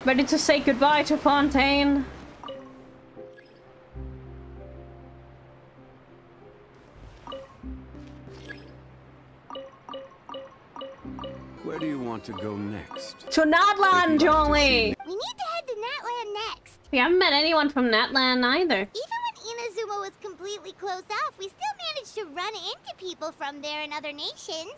Ready to say goodbye to Fontaine? Where do you want to go next? To Natlan, Zhongli! We need to head to Natlan next. We haven't met anyone from Natlan either. Even when Inazuma was completely closed off, we still managed to run into people from there in other nations.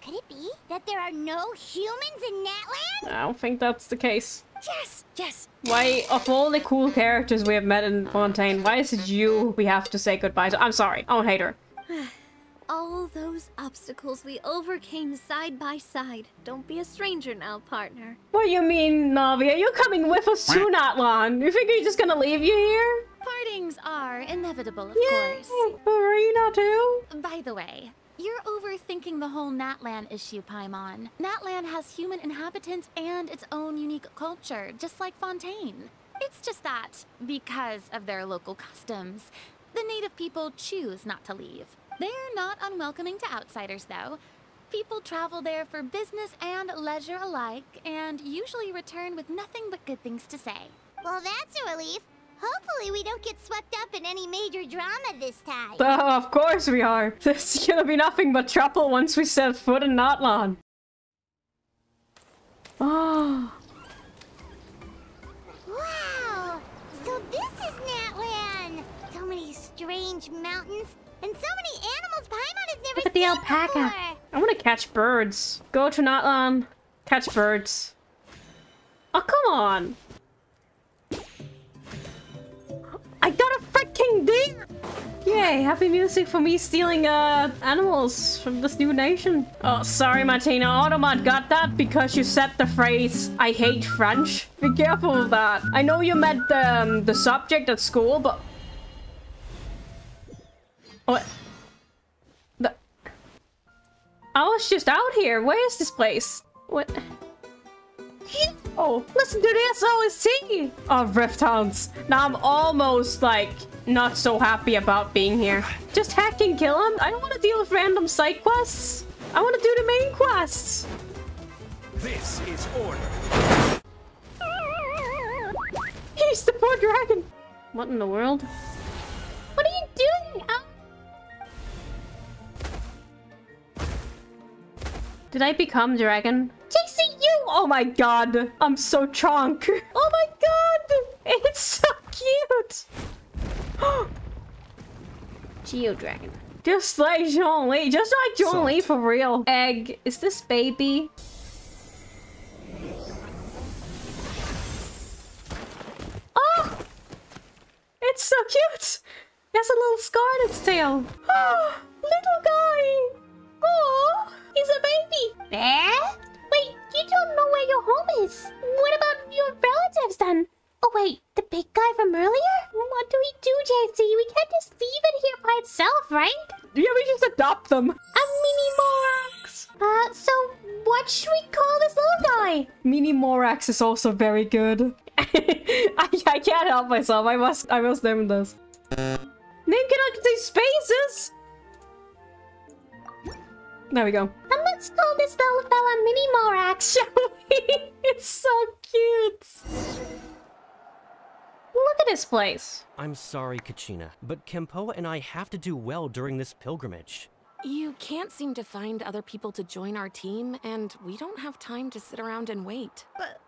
Could it be that there are no humans in Natlan? I don't think that's the case. Yes, yes. Why, of all the cool characters we have met in Fontaine, why is it you we have to say goodbye to? I'm sorry, I don't hate her. All those obstacles we overcame side by side. Don't be a stranger now, partner. What do you mean, Navi? Are you coming with us to Natlan? You think we're just gonna leave you here? Partings are inevitable, of Yay! course. Marina too? By the way, you're overthinking the whole Natlan issue, Paimon. Natlan has human inhabitants and its own unique culture, just like Fontaine. It's just that, because of their local customs, the native people choose not to leave. They're not unwelcoming to outsiders, though. People travel there for business and leisure alike, and usually return with nothing but good things to say. Well, that's a relief. Hopefully we don't get swept up in any major drama this time. Of course we are. There's gonna be nothing but trouble once we set foot in Natlan. Oh. Wow! So this is Natlan! So many strange mountains, and so many animals Paimon has never Look at the seen alpaca. before. I want to catch birds. Go to Natlan. Catch birds. Oh, come on. I got a freaking deer! Yay, happy music for me stealing animals from this new nation. Oh, sorry, Martina. Automat got that because you said the phrase, I hate French. Be careful of that. I know you met the subject at school, but... What? I was just out here. Where is this place? What? Oh, listen to this OST! Oh, Rift Hounds. Now I'm almost, like, not so happy about being here. Just hack and kill him? I don't want to deal with random side quests. I want to do the main quests. This is order. He's the poor dragon. What in the world? What are you doing? Did I become dragon? Chasing you! Oh my god! I'm so drunk! Oh my god! It's so cute! Geo-dragon. Just like Zhongli. Just like Zhongli for real. Egg. Is this baby? Oh! It's so cute! It has a little scar on its tail. Oh! Little guy! Oh! He's a baby! Eh? Wait, you don't know where your home is. What about your relatives then? Oh wait, the big guy from earlier? What do we do, JC? We can't just leave it here by itself, right? Yeah, we just adopt them. A Mini-Morax. So what should we call this little guy? Mini-Morax is also very good. I can't help myself. I must name this. Name cannot these spaces. There we go. And let's call this little fella Mini-Morax, shall we? It's so cute. Look at this place. I'm sorry, Kachina, but Kempo and I have to do well during this pilgrimage. You can't seem to find other people to join our team, and we don't have time to sit around and wait. But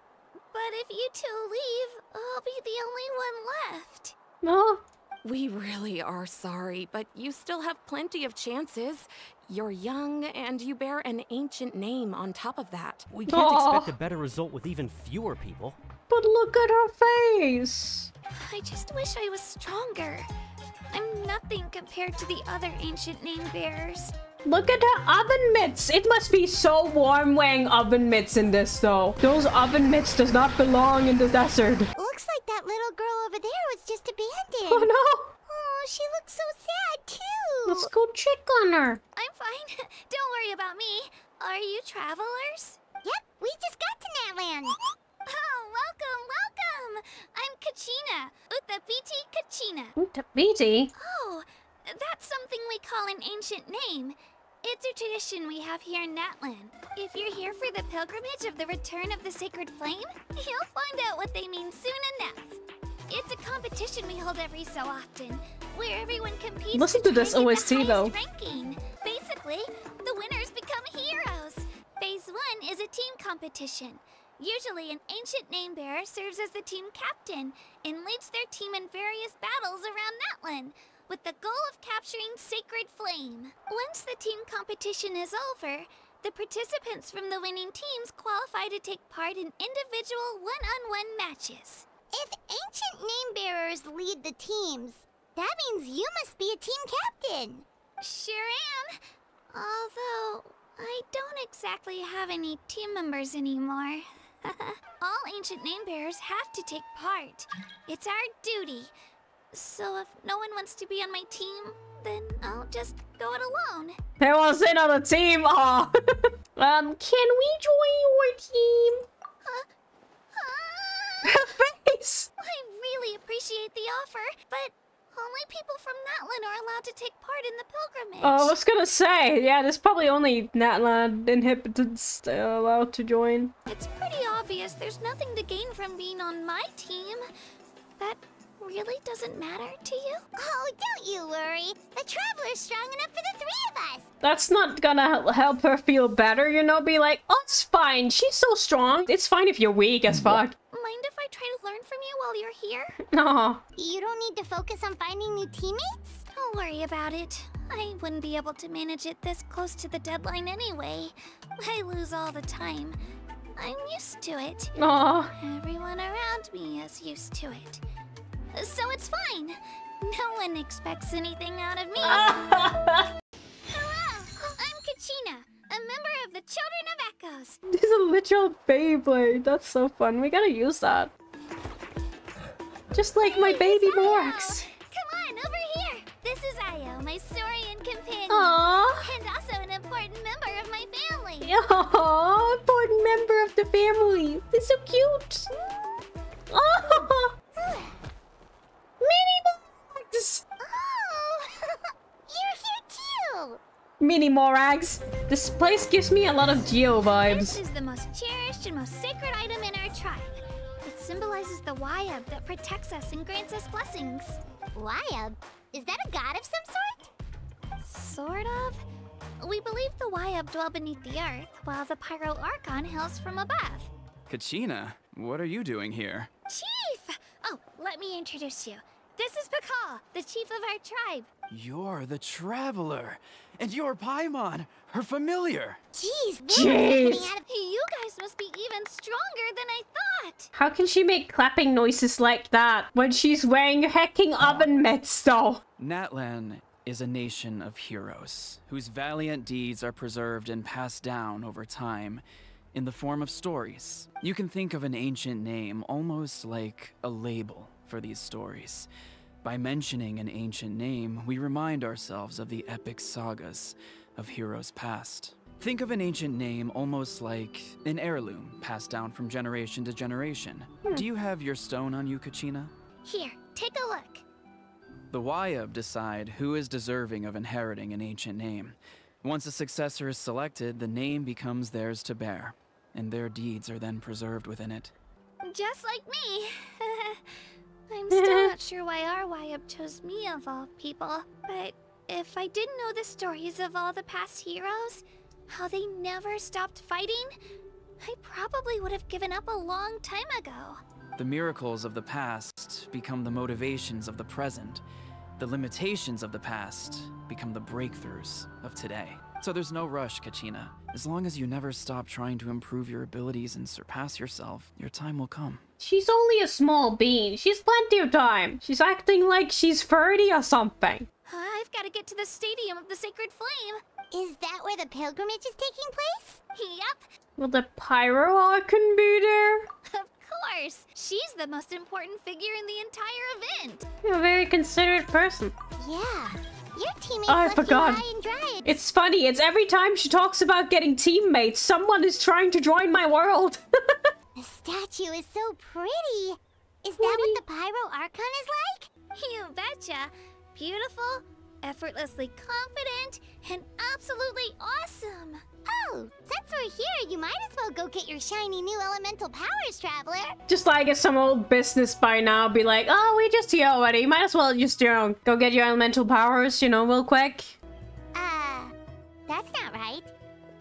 if you two leave, I'll be the only one left. No. We really are sorry, but you still have plenty of chances. You're young, and you bear an ancient name on top of that. We can't expect a better result with even fewer people. But look at her face. I just wish I was stronger. I'm nothing compared to the other ancient name bearers. Look at her oven mitts. It must be so warm wearing oven mitts in this, though. Those oven mitts does not belong in the desert. Looks like that little girl over there was just abandoned. Oh no. Oh, she looks so sad too. Let's go check on her. I'm fine. Don't worry about me. Are you travelers? Yep, we just got to Natlan. Oh, welcome. I'm Kachina. Utapiti Kachina. Utapiti? Oh, that's something we call an ancient name. It just a tradition we have here in Natlan. If you're here for the pilgrimage of the return of the sacred flame, you'll find out what they mean soon enough. It's a competition we hold every so often, where everyone competes. Listen to this try and get OST the though. highest ranking. Basically, the winners become heroes. Phase 1 is a team competition. Usually, an ancient name bearer serves as the team captain and leads their team in various battles around Natlan, with the goal of capturing Sacred Flame. Once the team competition is over, the participants from the winning teams qualify to take part in individual one-on-one matches. If ancient name bearers lead the teams, that means you must be a team captain. Sure am. Although, I don't exactly have any team members anymore. All ancient name bearers have to take part. It's our duty. So if no one wants to be on my team, then I'll just go it alone. There wasn't on a team. Aw. Can we join your team? Her face. I really appreciate the offer, but only people from Natlan are allowed to take part in the pilgrimage. Oh, I was gonna say, yeah, there's probably only Natlan inhabitants allowed to join. It's pretty obvious there's nothing to gain from being on my team. That really doesn't matter to you? Oh, don't you worry. The Traveler's strong enough for the three of us. That's not gonna help her feel better, you know? Be like, oh, it's fine. She's so strong. It's fine if you're weak as fuck. Mind if I try to learn from you while you're here? No. You don't need to focus on finding new teammates? Don't worry about it. I wouldn't be able to manage it this close to the deadline anyway. I lose all the time. I'm used to it. Aw. Everyone around me is used to it. So it's fine. No one expects anything out of me. Hello, I'm Kachina, a member of the Children of Echoes. This is a literal Beyblade. That's so fun. We gotta use that. Just like my baby It's Io. Morax. Come on, over here. This is Io, my Saurian companion. Aww. And also an important member of my family. Aww, important member of the family. It's so cute. Aww. Mini-Morax. Oh, you're here too. Mini-Morax. This place gives me a lot of Geo vibes. This is the most cherished and most sacred item in our tribe. It symbolizes the Wayab that protects us and grants us blessings. Wayab? Is that a god of some sort? Sort of. We believe the Wayab dwell beneath the earth, while the Pyro Archon hails from above. Kachina, what are you doing here? Chief! Oh, let me introduce you. This is Pakal, the chief of our tribe. You're the Traveler, and you're Paimon, her familiar. Jeez, you guys must be even stronger than I thought. How can she make clapping noises like that when she's wearing hacking oven mitts though? Natlan is a nation of heroes, whose valiant deeds are preserved and passed down over time in the form of stories. You can think of an ancient name almost like a label for these stories. By mentioning an ancient name, we remind ourselves of the epic sagas of heroes past. Think of an ancient name almost like an heirloom passed down from generation to generation. Do you have your stone on you, Kachina? Here, take a look. The Wayab decide who is deserving of inheriting an ancient name. Once a successor is selected, the name becomes theirs to bear, and their deeds are then preserved within it. Just like me. I'm still not sure why our Wayab chose me of all people, but if I didn't know the stories of all the past heroes, how they never stopped fighting, I probably would have given up a long time ago. The miracles of the past become the motivations of the present. The limitations of the past become the breakthroughs of today. So there's no rush, Kachina. As long as you never stop trying to improve your abilities and surpass yourself, your time will come. She's only a small bean. She's plenty of time. She's acting like she's 30 or something. I've got to get to the Stadium of the Sacred Flame. Is that where the pilgrimage is taking place? Yep. Will the Pyro Archon be there? Of course. She's the most important figure in the entire event. You're a very considerate person. Yeah. Your teammates I left you forgot. high and dry. It's funny, it's every time she talks about getting teammates, someone is trying to join my world. The statue is so pretty. Is that what the Pyro Archon is like? You betcha. Beautiful, effortlessly confident, and absolutely awesome. Oh, since we're here, you might as well go get your shiny new elemental powers, Traveler. Just like if some old business by now be like, oh, we just here already. You might as well just, you know, go get your elemental powers, you know, real quick. That's not right.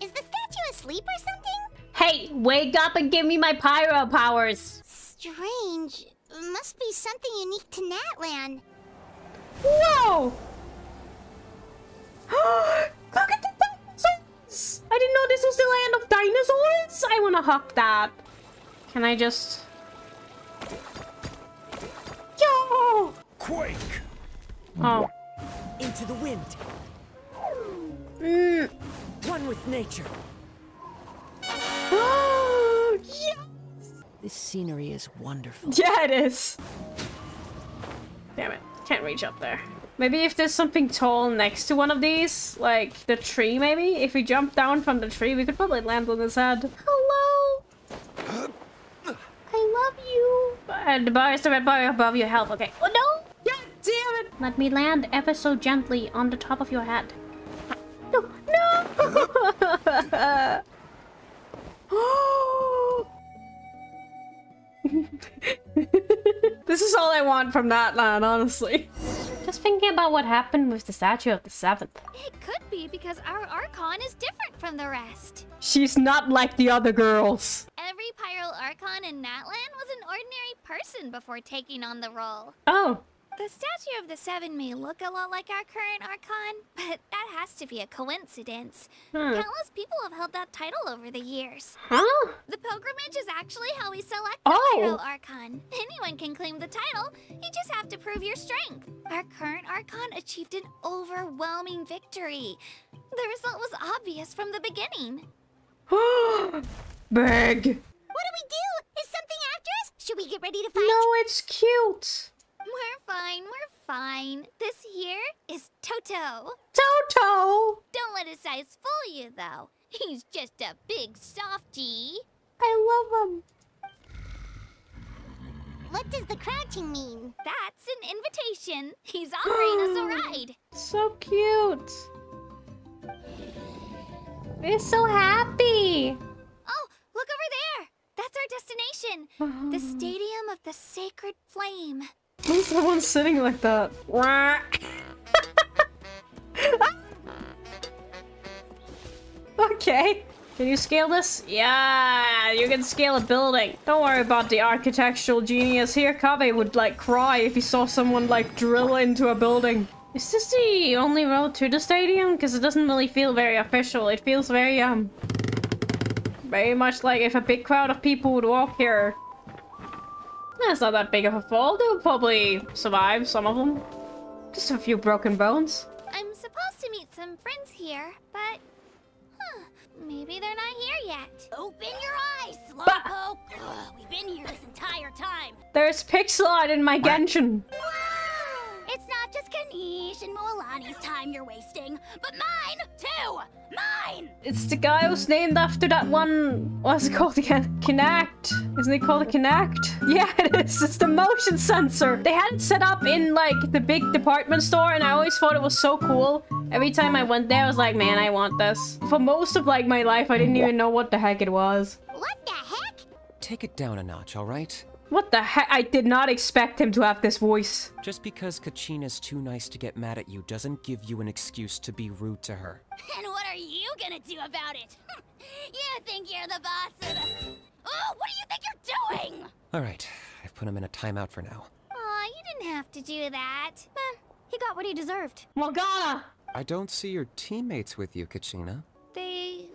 Is the statue asleep or something? Hey, wake up and give me my pyro powers. Strange. Must be something unique to Natlan. Whoa! Look at the dinosaurs! I didn't know this was the land of dinosaurs! I wanna hug that. Can I just... Yo! Quake! Oh. Into the wind. One with nature. Oh, yes! This scenery is wonderful. Yeah, it is. Damn it. Can't reach up there. Maybe if there's something tall next to one of these, like the tree maybe? If we jump down from the tree, we could probably land on his head. Hello! I love you! And the bar is the red bar above your health. Okay. Oh no! God damn it! Let me land ever so gently on the top of your head. No! No! This is all I want from Natlan, honestly. Just thinking about what happened with the statue of the 7th. It could be because our Archon is different from the rest. She's not like the other girls. Every Pyro Archon in Natlan was an ordinary person before taking on the role. Oh. The statue of the 7 may look a lot like our current Archon, but that has to be a coincidence. Countless people have held that title over the years. Huh? The pilgrimage is actually how we select the Oh. Pyro Archon. Anyone can claim the title, you just have to prove your strength. Our current Archon achieved an overwhelming victory. The result was obvious from the beginning. Big. What do we do? Is something after us? Should we get ready to fight? No, it's cute. We're fine. This here is Toto. Toto! Don't let his size fool you, though. He's just a big softie. I love him. What does the crouching mean? That's an invitation. He's offering us a ride. So cute. He's so happy. Oh, look over there. That's our destination. The Stadium of the Sacred Flame. Who's the one sitting like that? Okay. Can you scale this? Yeah, you can scale a building. Don't worry about the architectural genius here. Kaveh would like cry if he saw someone like drill into a building. Is this the only road to the stadium? Because it doesn't really feel very official. It feels very much like if a big crowd of people would walk here. It's not that big of a fall. They'll probably survive, some of them. Just a few broken bones. I'm supposed to meet some friends here, but... maybe they're not here yet. Open your eyes, Slowpoke! We've been here this entire time. There's pixel art in my Genshin. It's not just Kanish and Moalani's time you're wasting, but mine, too! Mine! It's the guy who's named after that one... What's it called again? Kinect? Isn't it called a Kinect? Yeah, it is. It's the motion sensor. They had it set up in, like, the big department store, and I always thought it was so cool. Every time I went there, I was like, man, I want this. For most of, like, my life, I didn't even know what the heck it was. What the heck? Take it down a notch, all right? What the heck? I did not expect him to have this voice. Just because Kachina's too nice to get mad at you doesn't give you an excuse to be rude to her. And what are you gonna do about it? You think you're the boss of the... Oh, what do you think you're doing? All right, I've put him in a timeout for now. Aw, you didn't have to do that. He got what he deserved. Morgana! I don't see your teammates with you, Kachina. They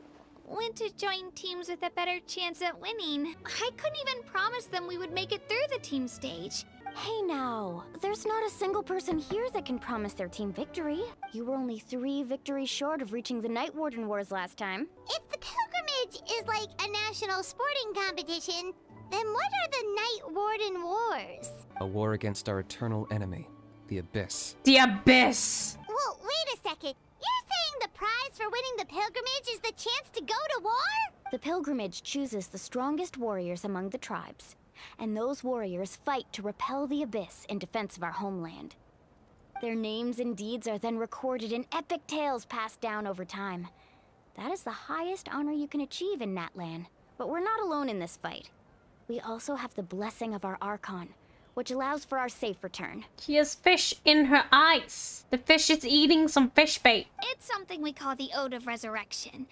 went to join teams with a better chance at winning. I couldn't even promise them we would make it through the team stage. Hey now, there's not a single person here that can promise their team victory. You were only 3 victories short of reaching the Night Warden Wars last time. If the pilgrimage is like a national sporting competition, then what are the Night Warden Wars? A war against our eternal enemy, the Abyss. The Abyss! Well, wait a second. You're saying the prize for winning the pilgrimage is the chance to go to war? The pilgrimage chooses the strongest warriors among the tribes, and those warriors fight to repel the Abyss in defense of our homeland. Their names and deeds are then recorded in epic tales passed down over time. That is the highest honor you can achieve in Natlan. But we're not alone in this fight. We also have the blessing of our Archon, which allows for our safe return. She has fish in her eyes. The fish is eating some fish bait. It's something we call the Ode of Resurrection,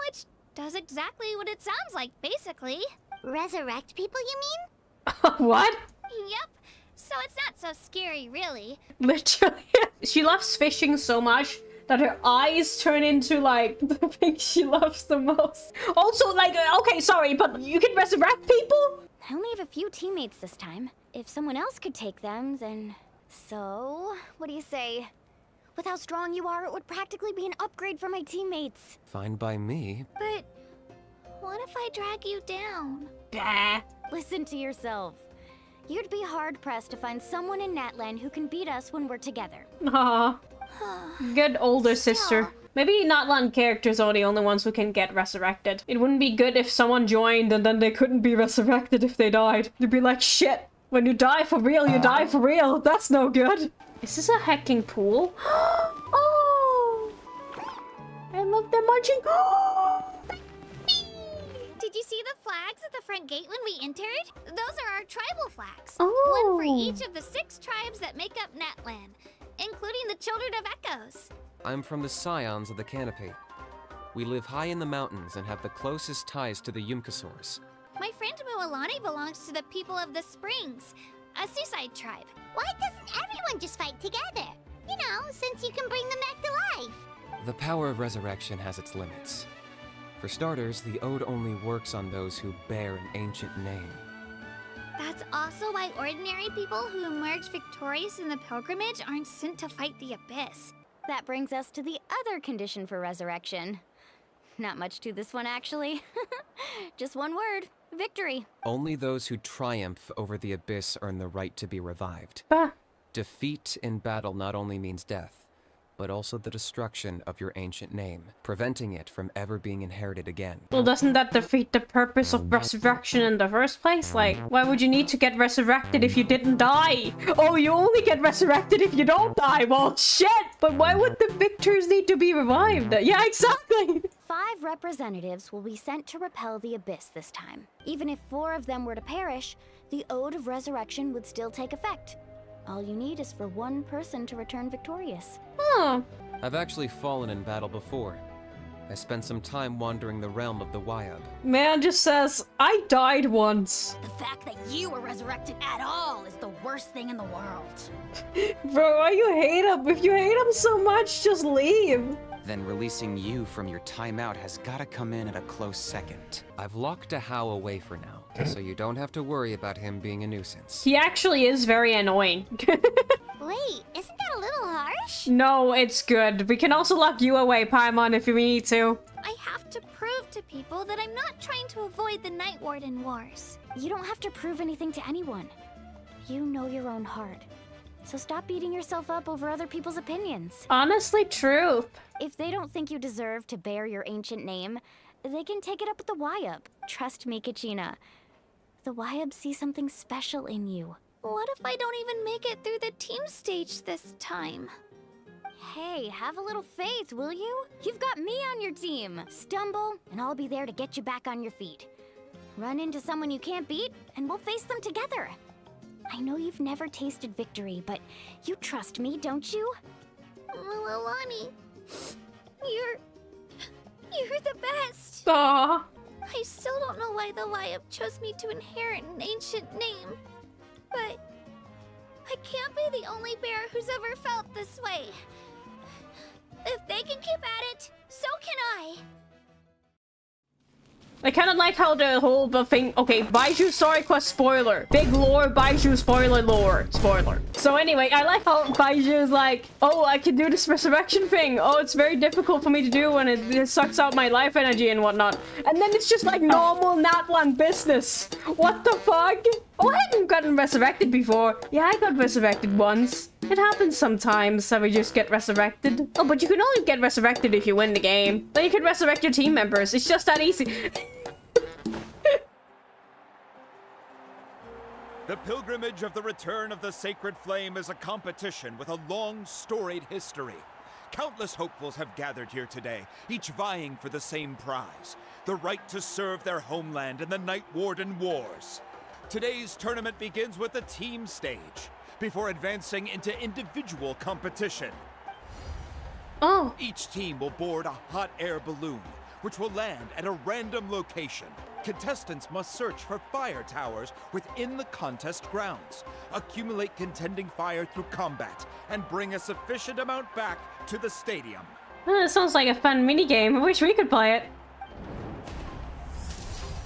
which does exactly what it sounds like, basically. Resurrect people, you mean? What? Yep. So it's not so scary, really. Literally. She loves fishing so much that her eyes turn into, like, the thing she loves the most. Also, like, okay, sorry, but you can resurrect people? I only have a few teammates this time. If someone else could take them, then... So, what do you say? With how strong you are, it would practically be an upgrade for my teammates. Fine by me. But what if I drag you down? Bah. Listen to yourself. You'd be hard-pressed to find someone in Natlan who can beat us when we're together. Aw. Good older sister. Maybe Natlan characters are the only ones who can get resurrected. It wouldn't be good if someone joined and then they couldn't be resurrected if they died. You'd be like, shit, when you die for real, you die for real. That's no good. Is this a hacking pool? Oh! I love them munching. Did you see the flags at the front gate when we entered? Those are our tribal flags. Oh. One for each of the 6 tribes that make up Natlan, including the Children of Echoes. I'm from the Scions of the Canopy. We live high in the mountains and have the closest ties to the Yumkasaurs. My friend Moalani belongs to the People of the Springs, a seaside tribe. Why doesn't everyone just fight together? You know, since you can bring them back to life. The power of resurrection has its limits. For starters, the Ode only works on those who bear an ancient name. That's also why ordinary people who emerge victorious in the pilgrimage aren't sent to fight the Abyss. That brings us to the other condition for resurrection. Not much to this one, actually. Just one word. Victory. Only those who triumph over the Abyss earn the right to be revived. Bah. Defeat in battle not only means death, but also the destruction of your ancient name, preventing it from ever being inherited again. Well, doesn't that defeat the purpose of resurrection in the first place? Like, why would you need to get resurrected if you didn't die? Oh, you only get resurrected if you don't die. Well, shit! But why would the victors need to be revived? Yeah, exactly! 5 representatives will be sent to repel the Abyss this time. Even if 4 of them were to perish, the Ode of Resurrection would still take effect. All you need is for 1 person to return victorious. Oh. I've actually fallen in battle before. I spent some time wandering the realm of the Wyab. Man just says, I died once. The fact that you were resurrected at all is the worst thing in the world. Bro, why you hate him? If you hate him so much, just leave. Then releasing you from your timeout has gotta come in at a close second. I've locked a How away for now, so you don't have to worry about him being a nuisance. He actually is very annoying. Wait, isn't that a little harsh? No, it's good. We can also lock you away, Paimon, if we need to. I have to prove to people that I'm not trying to avoid the Night Warden Wars. You don't have to prove anything to anyone. You know your own heart. So stop beating yourself up over other people's opinions. Honestly, truth. If they don't think you deserve to bear your ancient name, they can take it up with the Wyab. Trust me, Kachina. The Wyab see something special in you. What if I don't even make it through the team stage this time? Hey, have a little faith, will you? You've got me on your team. Stumble, and I'll be there to get you back on your feet. Run into someone you can't beat, and we'll face them together. I know you've never tasted victory, but you trust me, don't you? Alani, you're the best. Aww. I still don't know why the Wyab chose me to inherit an ancient name. But I can't be the only bear who's ever felt this way. If they can keep at it, so can I. I kind of like how the whole thing... Okay, Baiju story quest spoiler. Big lore, Baiju spoiler lore. Spoiler. So anyway, I like how Baiju is like, oh, I can do this resurrection thing. Oh, it's very difficult for me to do and it sucks out my life energy and whatnot. And then it's just like normal Natlan business. What the fuck? Oh, I hadn't gotten resurrected before. Yeah, I got resurrected once. It happens sometimes that we just get resurrected. Oh, but you can only get resurrected if you win the game. Then you can resurrect your team members. It's just that easy. The pilgrimage of the return of the sacred flame is a competition with a long, storied history. Countless hopefuls have gathered here today, each vying for the same prize, the right to serve their homeland in the Night Warden Wars. Today's tournament begins with the team stage, before advancing into individual competition. Oh. Each team will board a hot air balloon, which will land at a random location. Contestants must search for fire towers within the contest grounds, accumulate contending fire through combat, and bring a sufficient amount back to the stadium. That sounds like a fun minigame. I wish we could play it.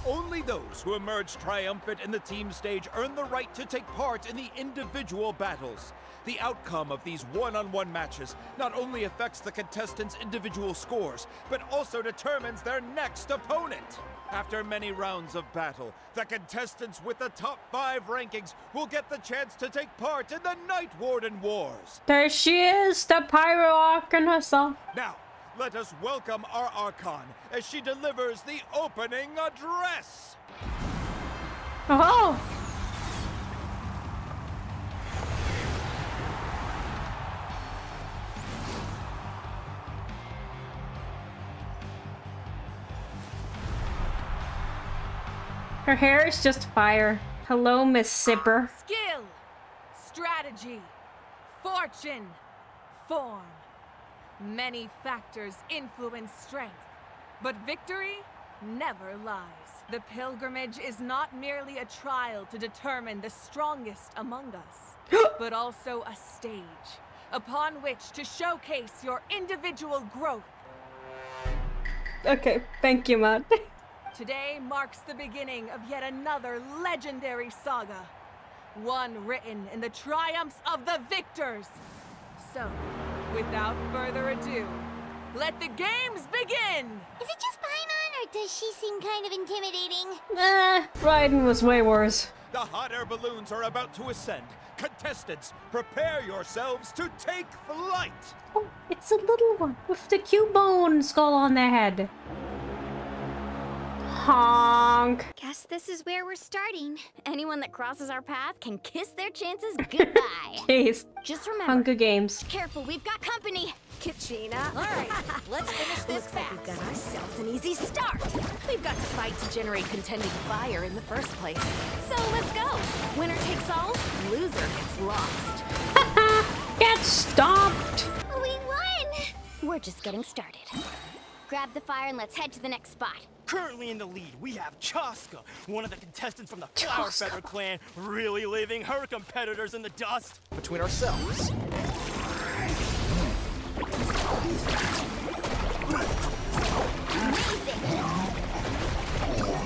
Only those who emerge triumphant in the team stage earn the right to take part in the individual battles. The outcome of these one-on-one matches not only affects the contestants' individual scores, but also determines their next opponent. After many rounds of battle, the contestants with the top 5 rankings will get the chance to take part in the Night Warden Wars. There she is, the Pyro Archon herself. Now, let us welcome our Archon as she delivers the opening address. Oh! Her hair is just fire. Hello, Miss Sipper. Skill, strategy, fortune, form. Many factors influence strength, but victory never lies. The pilgrimage is not merely a trial to determine the strongest among us, but also a stage upon which to showcase your individual growth. Okay, thank you, Matt. Today marks the beginning of yet another legendary saga, one written in the triumphs of the victors. So, without further ado, let the games begin! Is it just Paimon, or does she seem kind of intimidating? Raiden was way worse. The hot air balloons are about to ascend. Contestants, prepare yourselves to take flight! Oh, it's a little one with the Cubone skull on their head. Honk. Guess this is where we're starting. Anyone that crosses our path can kiss their chances goodbye. Jeez. Just remember, Hunger Games. careful, we've got company. Kachina. All right, let's finish this Looks like fast. we've got ourselves an easy start. We've got to fight to generate contending fire in the first place. So let's go. Winner takes all, loser gets lost. Get stomped. We won! We're just getting started. Grab the fire and let's head to the next spot. Currently in the lead, we have Chaska, one of the contestants from the Flower Feather clan, really leaving her competitors in the dust. Between ourselves. Amazing!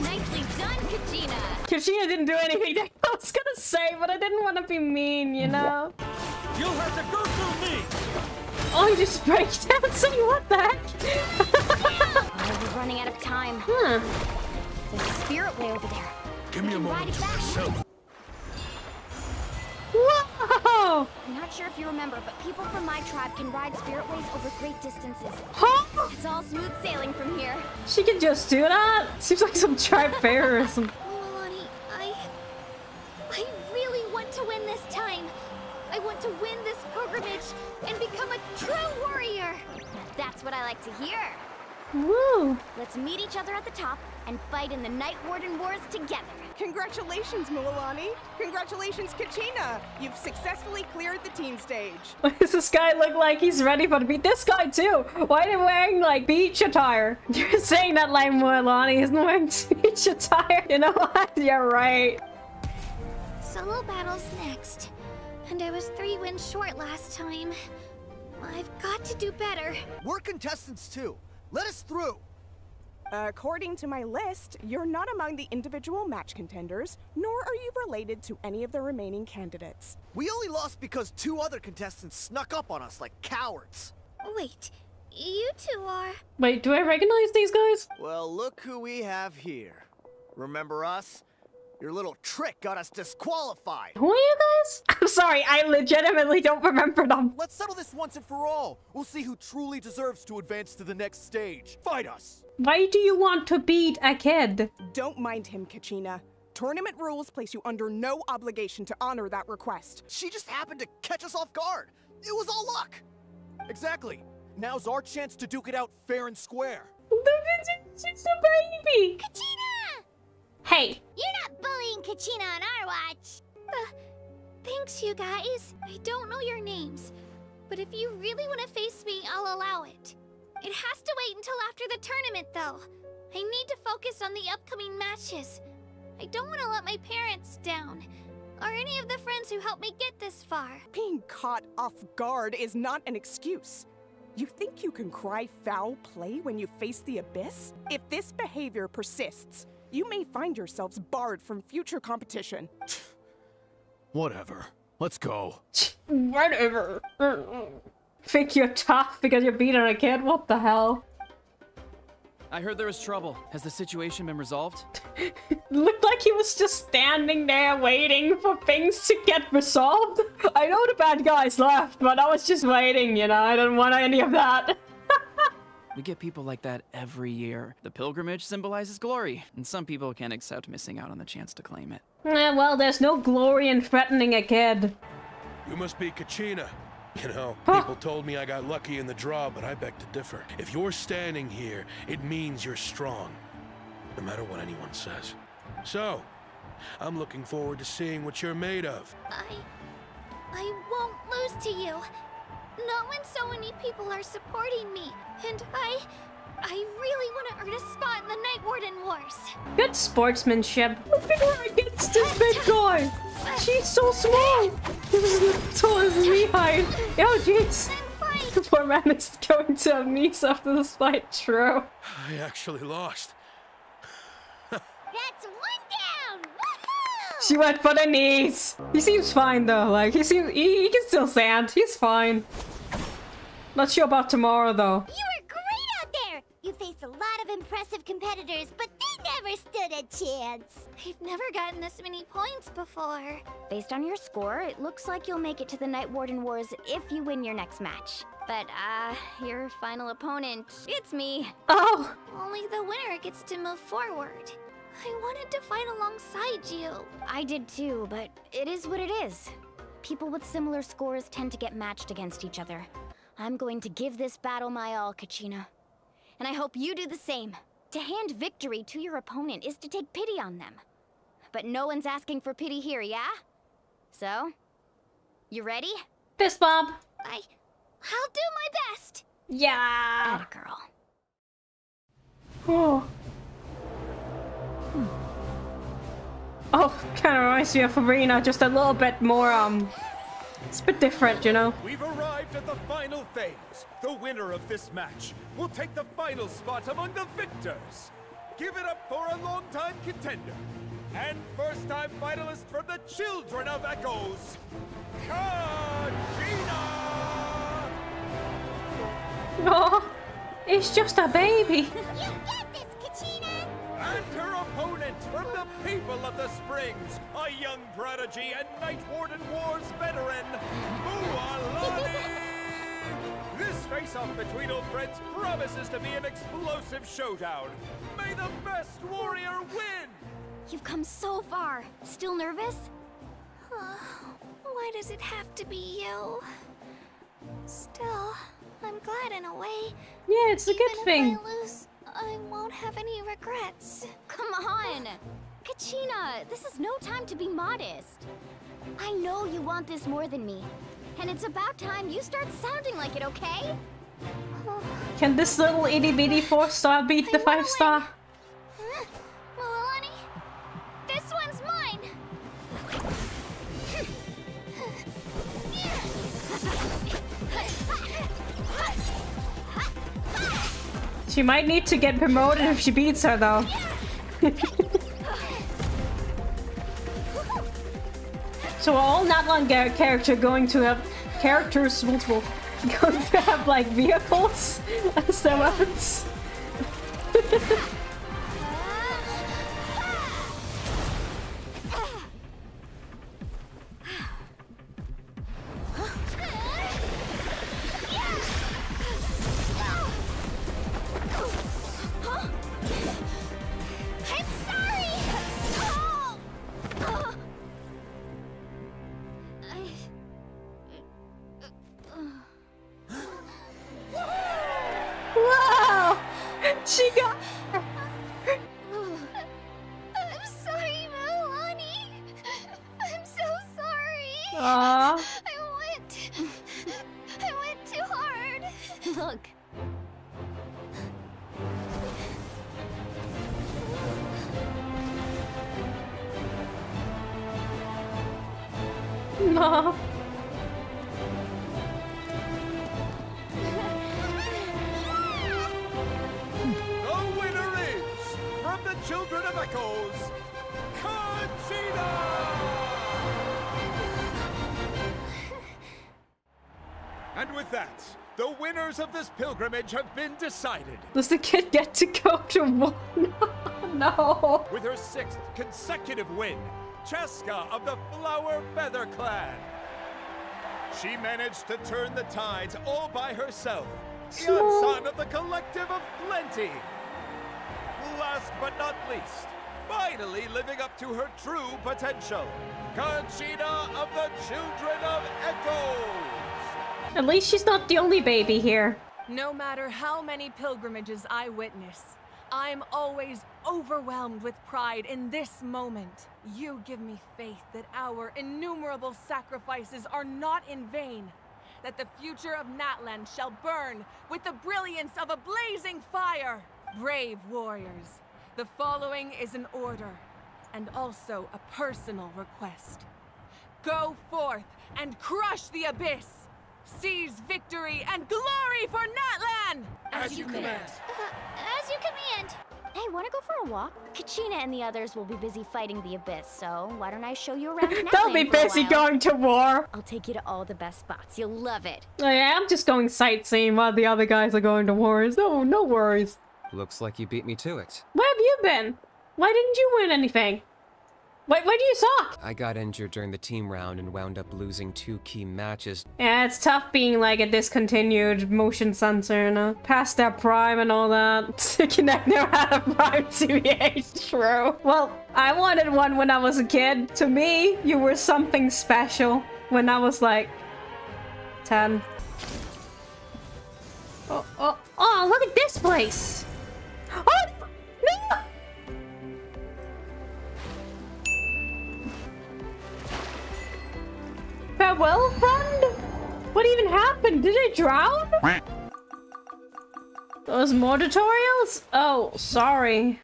Nicely done, Kachina! Kachina didn't do anything that I was gonna say, but I didn't want to be mean, you know? You'll have to go through me! Oh, you just break dancing? What the heck? Oh, we're running out of time. There's a spirit way over there. Give me a moment to myself. Whoa! I'm not sure if you remember, but people from my tribe can ride spirit ways over great distances. Huh? It's all smooth sailing from here. She can just do that? Seems like some tribe fair or something. Milani, I really want to win this time. I want to win this pilgrimage and become a true warrior. Now that's what I like to hear. Woo! Let's meet each other at the top and fight in the Night Warden Wars together. Congratulations, Milani. Congratulations, Kachina. You've successfully cleared the team stage. Why does this guy look like he's ready for the beach? This guy too! Why are they wearing like beach attire? You're saying that like Milani isn't wearing beach attire? You know what? You're right. Solo battles next. And I was 3 wins short last time. I've got to do better. We're contestants too. Let us through. According to my list, you're not among the individual match contenders, nor are you related to any of the remaining candidates. We only lost because 2 other contestants snuck up on us like cowards. Wait, you two are... Wait, do I recognize these guys? Well, look who we have here. Remember us? Your little trick got us disqualified. Who are you guys? I'm sorry, I legitimately don't remember them. Let's settle this once and for all. We'll see who truly deserves to advance to the next stage. Fight us! Why do you want to beat a kid? Don't mind him, Kachina. Tournament rules place you under no obligation to honor that request. She just happened to catch us off guard. It was all luck. Exactly. Now's our chance to duke it out fair and square. She's a baby. Kachina! Hey. You're not bullying Kachina on our watch. Thanks, you guys. I don't know your names, but if you really want to face me, I'll allow it. It has to wait until after the tournament, though. I need to focus on the upcoming matches. I don't want to let my parents down, or any of the friends who helped me get this far. Being caught off guard is not an excuse. You think you can cry foul play when you face the abyss? If this behavior persists, you may find yourselves barred from future competition. Whatever. Let's go. Whatever. Think you're tough because you're beating a kid? What the hell? I heard there was trouble. Has the situation been resolved? Looked like he was just standing there waiting for things to get resolved. I know the bad guys left, but I was just waiting, you know? I don't want any of that. We get people like that every year. The pilgrimage symbolizes glory, and some people can't accept missing out on the chance to claim it. Well, there's no glory in threatening a kid. You must be Kachina. You know, people told me I got lucky in the draw, but I beg to differ. If you're standing here, it means you're strong, no matter what anyone says. So, I'm looking forward to seeing what you're made of. I won't lose to you. Not when so many people are supporting me. And I really want to earn a spot in the Night Warden Wars. Good sportsmanship. Look at her against this big guy. She's so small. This is as tall as knee height. Oh, jeez. The poor man is going to have knees after this fight. True. I actually lost. That's one down. Woohoo! She went for the knees. He seems fine though. Like he can still stand. He's fine. Not sure about tomorrow though. You were great out there. You faced a lot of impressive competitors, but they never stood a chance. I've never gotten this many points before. Based on your score, it looks like you'll make it to the Night Warden Wars if you win your next match. But, your final opponent, it's me. Oh! Only the winner gets to move forward. I wanted to fight alongside you. I did too, but it is what it is. People with similar scores tend to get matched against each other. I'm going to give this battle my all, Kachina. And I hope you do the same. To hand victory to your opponent is to take pity on them. But no one's asking for pity here, yeah? So, you ready? Fist bump. I'll do my best. Yeah. Atta girl. Oh. Oh, kind of reminds me of Arena, just a little bit more, it's a bit different, you know? We've arrived at the final phase. The winner of this match will take the final spot among the victors. Give it up for a long-time contender and first-time finalist from the Children of Echoes, Kachina! Oh, it's just a baby. You get this, Kachina! And her opponent from the People of the Springs, a young prodigy and Night Warden Wars veteran, Mualani! This face-off between old friends promises to be an explosive showdown. May the best warrior win! You've come so far. Still nervous? Why does it have to be you? Still, I'm glad in a way. Yeah, it's a good thing. If I lose, I won't have any regrets. Come on! Kachina, this is no time to be modest. I know you want this more than me. And it's about time you start sounding like it, okay? Can this little itty-bitty 4-star beat the 5-star? Mualani, this one's mine! She might need to get promoted if she beats her, though. So are all Natlan characters going to have like vehicles as their weapons? Aww. I went too hard. Look. No. The winner is, from the Children of Echoes, Conchita! And with that, the winners of this pilgrimage have been decided. Does the kid get to go to one? No. With her 6th consecutive win, Cheska of the Flower Feather Clan. She managed to turn the tides all by herself. Son of the Collective of Plenty. Last but not least, finally living up to her true potential, Conchita of the Children of Echoes. At least she's not the only baby here. No matter how many pilgrimages I witness, I'm always overwhelmed with pride in this moment. You give me faith that our innumerable sacrifices are not in vain, that the future of Natlan shall burn with the brilliance of a blazing fire. Brave warriors, the following is an order, and also a personal request. Go forth and crush the abyss! Seize victory and glory for Natlan! As you command. As you command. Hey, wanna go for a walk? Kachina and the others will be busy fighting the abyss, so why don't I show you around Natlan? They'll be busy going to war. I'll take you to all the best spots. You'll love it. Oh, yeah, I'm just going sightseeing while the other guys are going to wars. No, no worries. Looks like you beat me to it. Where have you been? Why didn't you win anything? Where do you suck? I got injured during the team round and wound up losing 2 key matches. Yeah, it's tough being like a discontinued motion sensor, you know? Past their prime and all that. Kinect never had a prime TBH, true. Well, I wanted one when I was a kid. To me, you were something special when I was like 10. Oh, look at this place. Oh, no! Farewell, friend? What even happened? Did I drown? Those more tutorials? Oh, sorry.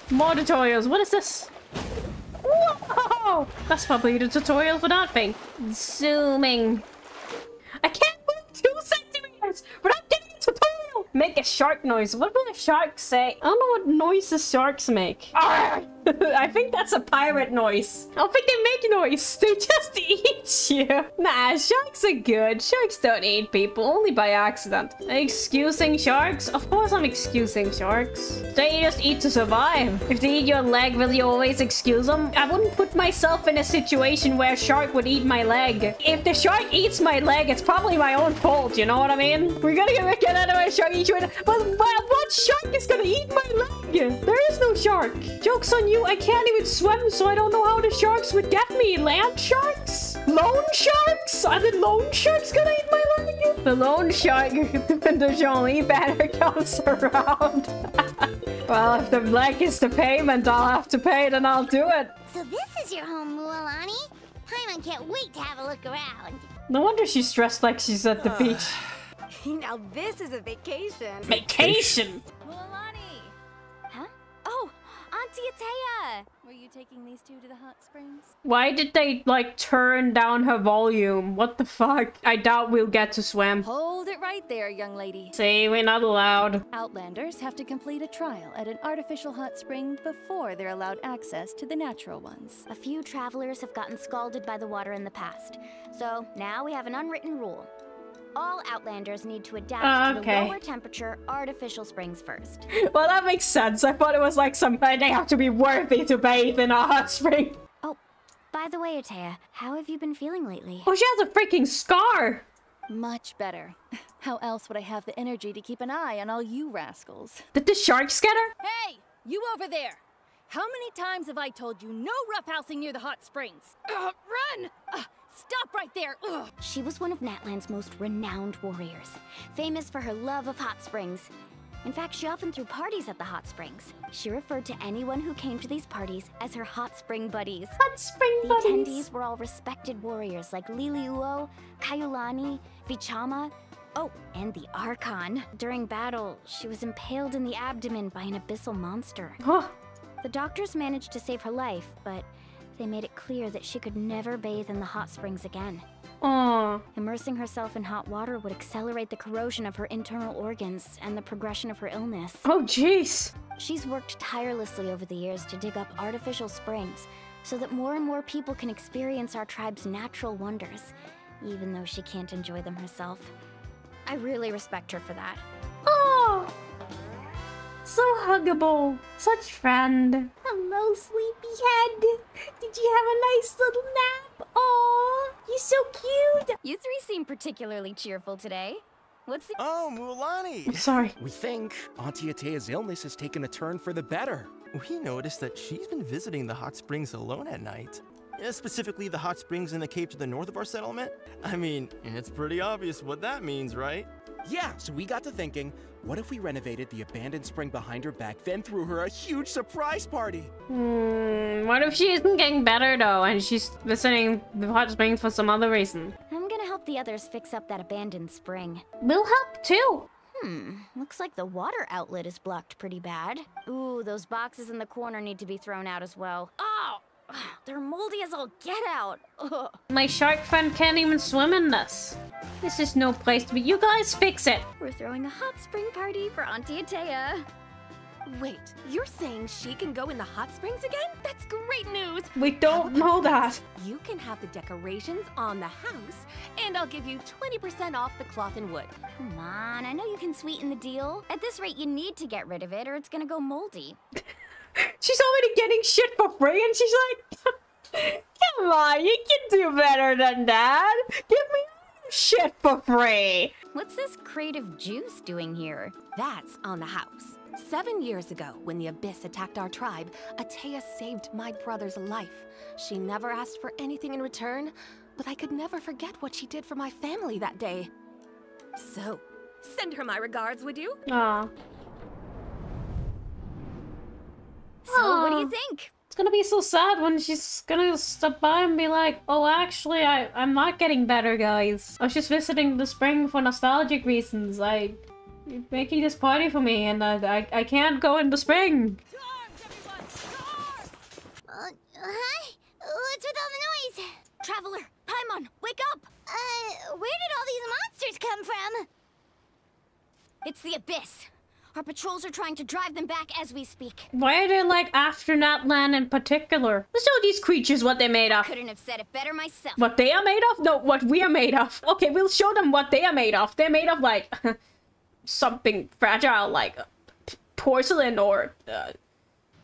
More tutorials. What is this? Whoa! That's probably the tutorial for that thing. Zooming. I can't move 2 centimeters without getting a tutorial. Make a shark noise. What will a shark say? I don't know what noises sharks make. I think that's a pirate noise. I don't think they make noise. They just eat you. Nah, sharks are good. Sharks don't eat people, only by accident. Excusing sharks? Of course I'm excusing sharks. They just eat to survive. If they eat your leg, will you always excuse them? I wouldn't put myself in a situation where a shark would eat my leg. If the shark eats my leg, it's probably my own fault, you know what I mean? We're gonna get out of my shark eat you. But what shark is gonna eat my leg? There is no shark. Joke's on you. I can't even swim, so I don't know how the sharks would get me. Land sharks? Lone sharks? Are the lone sharks gonna eat my leg? The lone shark when the Zhongli banner comes around. Well, if the leg is the payment I'll have to pay, then I'll do it. So this is your home, Mualani? Paimon can't wait to have a look around. No wonder she's dressed like she's at the beach. Now this is a vacation. Vacation? Mualani! Huh? Oh, Auntie Atea! Were you taking these 2 to the hot springs? Why did they, like, turn down her volume? What the fuck? I doubt we'll get to swim. Hold it right there, young lady. See, we're not allowed. Outlanders have to complete a trial at an artificial hot spring before they're allowed access to the natural ones. A few travelers have gotten scalded by the water in the past, so now we have an unwritten rule. All Outlanders need to adapt to the lower temperature artificial springs first. Well, that makes sense. I thought it was like they have to be worthy to bathe in a hot spring. Oh, by the way, Atea, how have you been feeling lately? Oh, she has a freaking scar. Much better. How else would I have the energy to keep an eye on all you rascals? Did the sharks get her? Hey, you over there! How many times have I told you no roughhousing near the hot springs? Run! Stop right there! Ugh. She was one of Natlan's most renowned warriors, famous for her love of hot springs. In fact, she often threw parties at the hot springs. She referred to anyone who came to these parties as her hot spring buddies. Hot spring buddies! The attendees were all respected warriors like Liliuo, Kaiulani, Vichama, oh, and the Archon. During battle, she was impaled in the abdomen by an abyssal monster. The doctors managed to save her life, but they made it clear that she could never bathe in the hot springs again. Immersing herself in hot water would accelerate the corrosion of her internal organs and the progression of her illness. Oh, jeez. She's worked tirelessly over the years to dig up artificial springs so that more and more people can experience our tribe's natural wonders, even though she can't enjoy them herself. I really respect her for that. Oh, so huggable. Such friend. Hello, sleepyhead. Did you have a nice little nap? Aw, you're so cute. You three seem particularly cheerful today. What's the— Oh, Mulani! I'm sorry. We think Auntie Atea's illness has taken a turn for the better. We noticed that she's been visiting the hot springs alone at night. Specifically the hot springs in the cave to the north of our settlement. I mean, it's pretty obvious what that means, right? Yeah, so we got to thinking, what if we renovated the abandoned spring behind her back, then threw her a huge surprise party? What if she isn't getting better though, and she's visiting the hot springs for some other reason? I'm gonna help the others fix up that abandoned spring. We'll help too. Looks like the water outlet is blocked pretty bad. Ooh, those boxes in the corner need to be thrown out as well. Oh! They're moldy as all get out. Ugh. My shark friend can't even swim in this. This is no place to be. You guys fix it. We're throwing a hot spring party for Auntie Atea. Wait, you're saying she can go in the hot springs again? That's great news! We don't know that. You can have the decorations on the house, and I'll give you 20% off the cloth and wood. Come on, I know you can sweeten the deal. At this rate, you need to get rid of it or it's gonna go moldy. She's already getting shit for free and she's like, come on, you can do better than that. Give me shit for free. What's this creative juice doing here? That's on the house. 7 years ago, when the Abyss attacked our tribe, Atea saved my brother's life. She never asked for anything in return, but I could never forget what she did for my family that day. So, send her my regards, would you? Aw. So, what do you think? It's gonna be so sad when she's gonna stop by and be like, oh, actually, I'm not getting better, guys. I was just visiting the spring for nostalgic reasons. You're making this party for me, and I can't go in the spring. Hi? What's with all the noise? Traveler, Paimon, wake up! Where did all these monsters come from? It's the Abyss. Our patrols are trying to drive them back as we speak. Why are they like after Natlan in particular? Let's show these creatures what they're made of. Couldn't have said it better myself. What they are made of? No, what we are made of. Okay, we'll show them what they are made of. They're made of like something fragile like porcelain or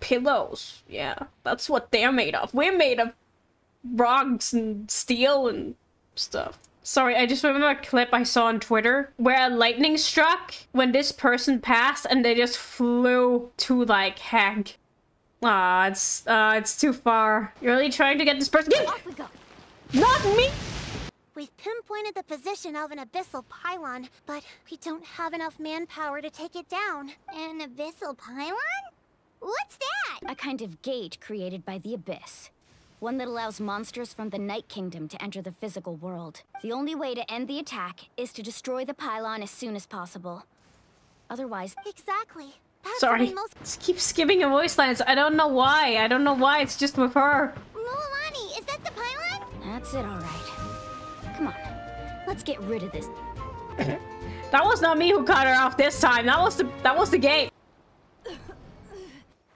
pillows. Yeah, that's what they're made of. We're made of rocks and steel and stuff. Sorry, I just remember a clip I saw on Twitter where a lightning struck when this person passed and they just flew to like heck. Ah, it's too far. You're really trying to get this person— Off we go. Not me! We've pinpointed the position of an abyssal pylon, but we don't have enough manpower to take it down. An abyssal pylon? What's that? A kind of gate created by the Abyss. One that allows monsters from the Night Kingdom to enter the physical world. The only way to end the attack is to destroy the pylon as soon as possible. Otherwise— Exactly. That's Sorry. Just keep skipping your voice lines. I don't know why. I don't know why. It's just with her. Mulani, is that the pylon? That's it, alright. Come on. Let's get rid of this. That was not me who cut her off this time. That was the game.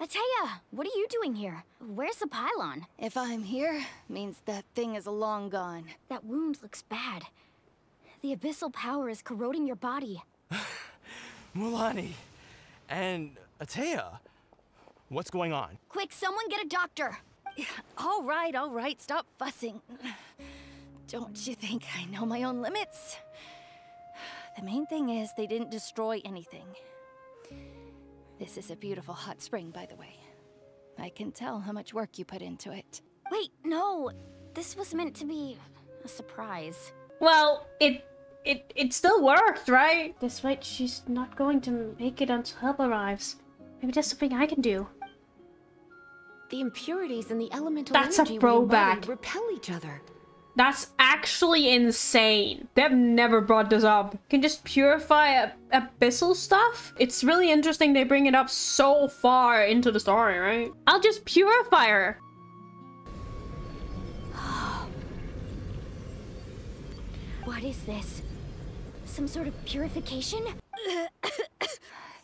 Atea, what are you doing here? Where's the pylon? If I'm here, means that thing is long gone. That wound looks bad. The abyssal power is corroding your body. Mulani and Atea, what's going on? Quick, someone get a doctor. All right, stop fussing. Don't you think I know my own limits? The main thing is they didn't destroy anything. This is a beautiful hot spring, by the way. I can tell how much work you put into it. Wait, no. This was meant to be a surprise. Well, it it still worked, right? This way, she's not going to make it until help arrives. Maybe there's something I can do. The impurities in the elemental That's a energy we throwback. embody repel each other. That's actually insane. They've never brought this up. You can just purify abyssal stuff? It's really interesting they bring it up so far into the story, right? I'll just purify her. What is this? Some sort of purification?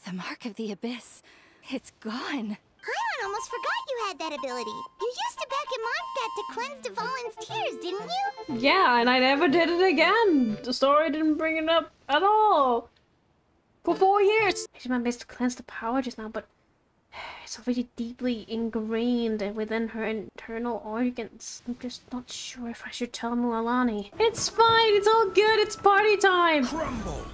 The mark of the abyss. It's gone. Paimon almost forgot you had that ability. You used it back in Mondstadt to cleanse Devalin's tears, didn't you? Yeah, and I never did it again. The story didn't bring it up at all. For 4 years. I did my best to cleanse the power just now, but it's already deeply ingrained within her internal organs. I'm just not sure if I should tell Mualani. It's fine, it's all good, it's party time! Crumble!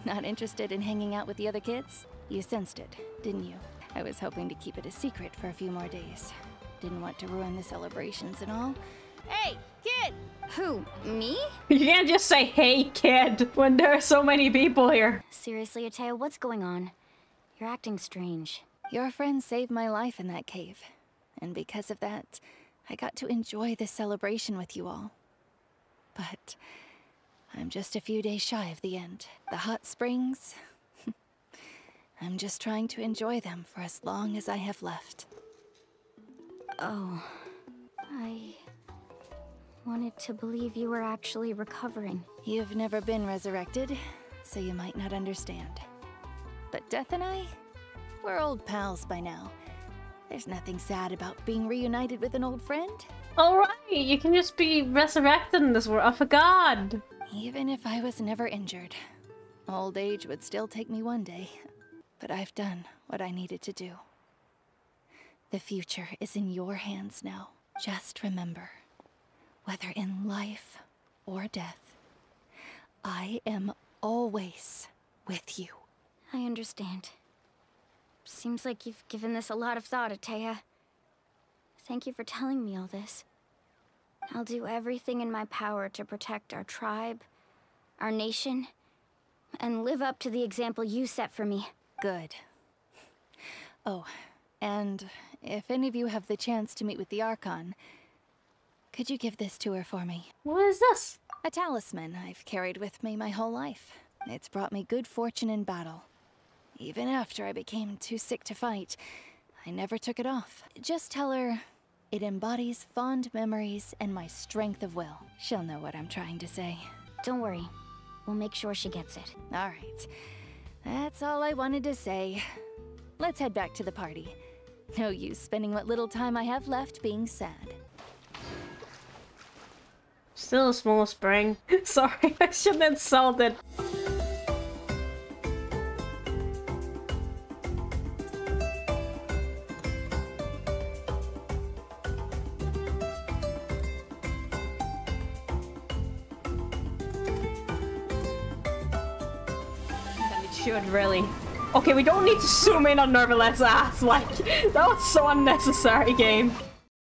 Not interested in hanging out with the other kids? You sensed it, didn't you? I was hoping to keep it a secret for a few more days. Didn't want to ruin the celebrations and all. Hey, kid! Who, me? You can't just say, hey, kid, when there are so many people here. Seriously, Atea, what's going on? You're acting strange. Your friend saved my life in that cave. And because of that, I got to enjoy this celebration with you all. But I'm just a few days shy of the end. The hot springs... I'm just trying to enjoy them for as long as I have left. Oh, I wanted to believe you were actually recovering. You've never been resurrected, so you might not understand. But Death and I, we're old pals by now. There's nothing sad about being reunited with an old friend. Alright, you can just be resurrected in this world. I forgot. Even if I was never injured, old age would still take me one day. But I've done what I needed to do. The future is in your hands now. Just remember, whether in life or death, I am always with you. I understand. Seems like you've given this a lot of thought, Atea. Thank you for telling me all this. I'll do everything in my power to protect our tribe, our nation, and live up to the example you set for me. Good. Oh, and if any of you have the chance to meet with the Archon, could you give this to her for me? What is this? A talisman I've carried with me my whole life. It's brought me good fortune in battle. Even after I became too sick to fight, I never took it off. Just tell her it embodies fond memories and my strength of will. She'll know what I'm trying to say. Don't worry. We'll make sure she gets it. All right. That's all I wanted to say. Let's head back to the party. No use spending what little time I have left being sad. Still a small spring. Sorry, I shouldn't insult it. Should really. Okay, we don't need to zoom in on Nervalet's ass. Like, that was so unnecessary, game.